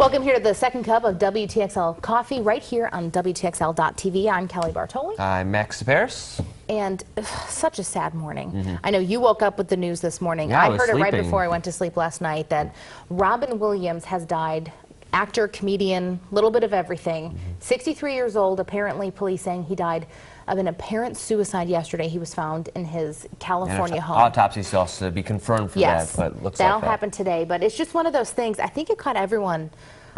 Welcome here to the second cup of WTXL coffee right here on WTXL.tv. I'm Kelly Bartoli. I'm Max Paris. And such a sad morning. I know you woke up with the news this morning. Yeah, I heard it right before I went to sleep last night that Robin Williams has died. Actor, comedian, little bit of everything. 63 years old. Apparently, police saying he died of an apparent suicide yesterday. He was found in his California home. Autopsy still has to be confirmed for that, but looks that'll like that. happen today. But it's just one of those things. I think it caught everyone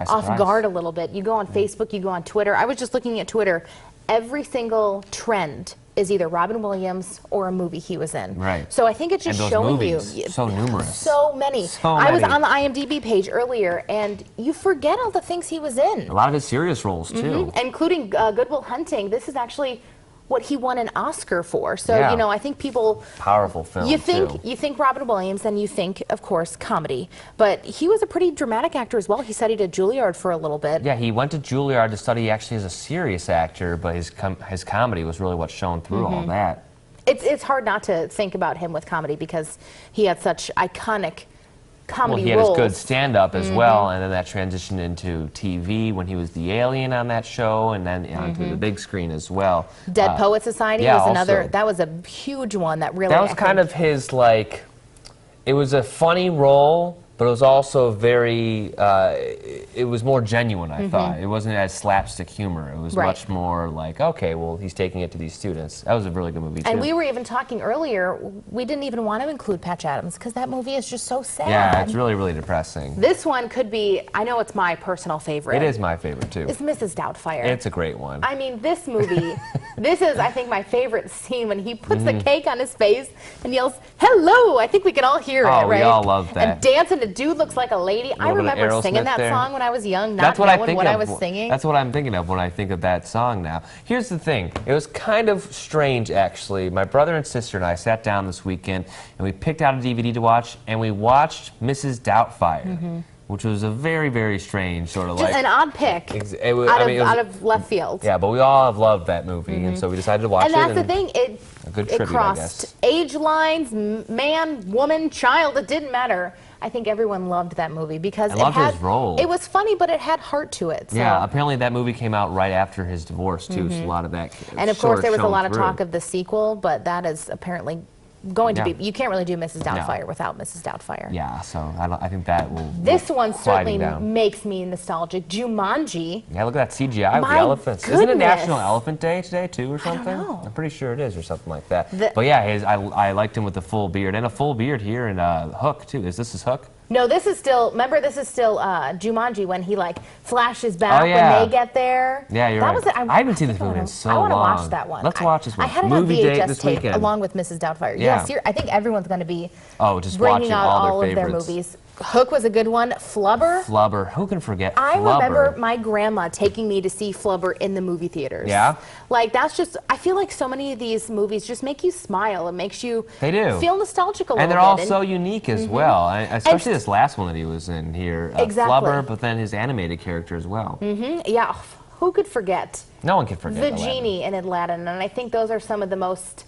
off guard a little bit. You go on Facebook, you go on Twitter. I was just looking at Twitter. Every single trend is either Robin Williams or a movie he was in. Right. So I think it's just showing you. So numerous. So many. I was on the IMDb page earlier, and you forget all the things he was in. A lot of his serious roles, too. Including Good Will Hunting. This is actually what he won an Oscar for. So, you know, I think people... Powerful film, you think Robin Williams, and you think, of course, comedy. But he was a pretty dramatic actor as well. He studied at Juilliard for a little bit. Yeah, he went to Juilliard to study actually as a serious actor, but his comedy was really what shone through all that. It's hard not to think about him with comedy because he had such iconic comedy he had roles. his good stand-up as well, and then that transitioned into TV when he was the alien on that show, and then onto the big screen as well. Dead Poet Society was another. That was a huge one that really. That was kind of his, like, it was a funny role, but it was also very, it was more genuine, I thought. It wasn't as slapstick humor. It was much more like, okay, well, he's taking it to these students. That was a really good movie, too. And we were even talking earlier, we didn't even want to include Patch Adams because that movie is just so sad. Yeah, it's really, really depressing. This one could be, I know it's my personal favorite. It is my favorite, too. It's Mrs. Doubtfire. It's a great one. I mean, this movie, this is, I think, my favorite scene when he puts the cake on his face and yells, "Hello!" I think we can all hear it, right? We all love that. And dancing, the dude looks like a lady. I remember singing that song when I was young, not knowing what I was singing. That's what I'm thinking of when I think of that song now. Here's the thing. It was kind of strange, actually. My brother and sister and I sat down this weekend, and we picked out a DVD to watch, and we watched Mrs. Doubtfire. Which was a very, very strange sort of just an odd pick out of left field. Yeah, but we all have loved that movie, and so we decided to watch it. And that's the thing, it crossed age lines, man, woman, child, it didn't matter. I think everyone loved that movie because it had his role. It was funny, but it had heart to it. So. Yeah, apparently that movie came out right after his divorce too, so a lot of that. And of course, there was a lot of talk of the sequel, but that is apparently going to be. You can't really do Mrs. Doubtfire without Mrs. Doubtfire. Yeah, so I think that will. This one certainly makes me nostalgic. Jumanji. Yeah, look at that CGI with the elephants. Goodness. Isn't it National Elephant Day today too, or something? I don't know. I'm pretty sure it is, or something like that. But yeah, I liked him with the full beard and a full beard here in Hook too. Is this his Hook? No, this is still. Remember, this is still Jumanji when he like flashes back when they get there. Yeah, you're right. I haven't seen this movie in so long. I want to watch that one. Let's watch this one. I had it on VHS tape along with Mrs. Doubtfire. Yeah. Yes, I think everyone's going to be just bringing watching out all of their favorites. movies. Hook was a good one. Flubber. Flubber. Who can forget Flubber? I remember my grandma taking me to see Flubber in the movie theaters. Yeah? Like, that's just, I feel like so many of these movies just make you smile. It makes you feel nostalgic a little bit. And they're all so unique as well. Especially this last one that he was in here. Flubber, but then his animated character as well. Yeah. Who could forget? No one could forget the genie in Aladdin. And I think those are some of the most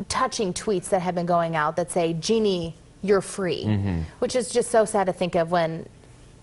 touching tweets that have been going out that say, "Genie, you're free," which is just so sad to think of when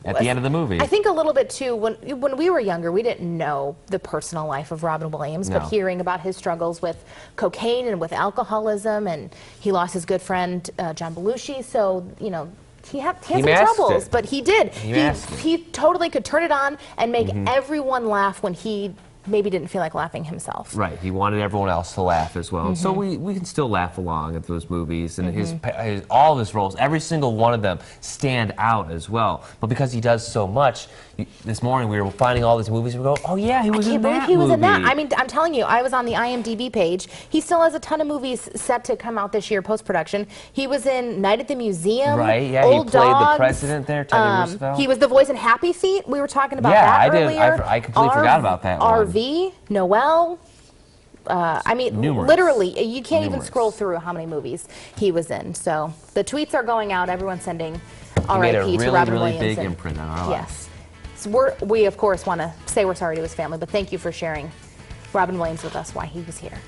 at the end of the movie. I think a little bit too when we were younger, we didn't know the personal life of Robin Williams, but hearing about his struggles with cocaine and with alcoholism, and he lost his good friend John Belushi, so you know. He had some troubles, but he did. He totally could turn it on and make everyone laugh when he maybe didn't feel like laughing himself. Right, he wanted everyone else to laugh as well. So we can still laugh along at those movies, and all of his roles, every single one of them stand out as well. But because he does so much, this morning we were finding all these movies and we go, oh yeah, he was in that movie. I can't believe he was in that. I mean, I'm telling you, I was on the IMDb page. He still has a ton of movies set to come out this year, post-production. He was in Night at the Museum, right, yeah, Old he played Dogs, the president there, Teddy Roosevelt. He was the voice in Happy Feet. We were talking about that earlier. I completely forgot about that one. RV, Noelle. I mean, literally, you can't even scroll through how many movies he was in. So the tweets are going out. Everyone's sending R.I.P. to Robin Williams. Big imprint on our life. Yes. So we, of course, want to say we're sorry to his family, but thank you for sharing Robin Williams with us, why he was here.